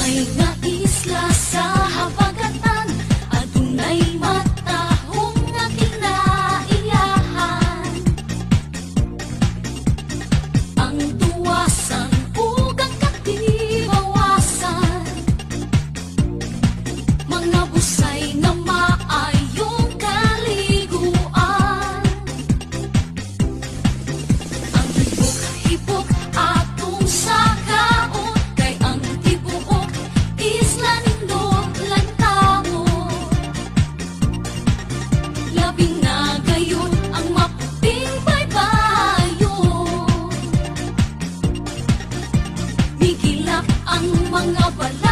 May nga isla sa habagatan, adunay matahong nga kinaiyahan. Ang tuwasan ug ang katibawasan, mga busay nga maayong kaliguan. Ang hibok-hibok atong sakaon, kay ang tibuok isla nindot lang tao. Labing na gayon ang maputing baybayon, migilap ang mga bala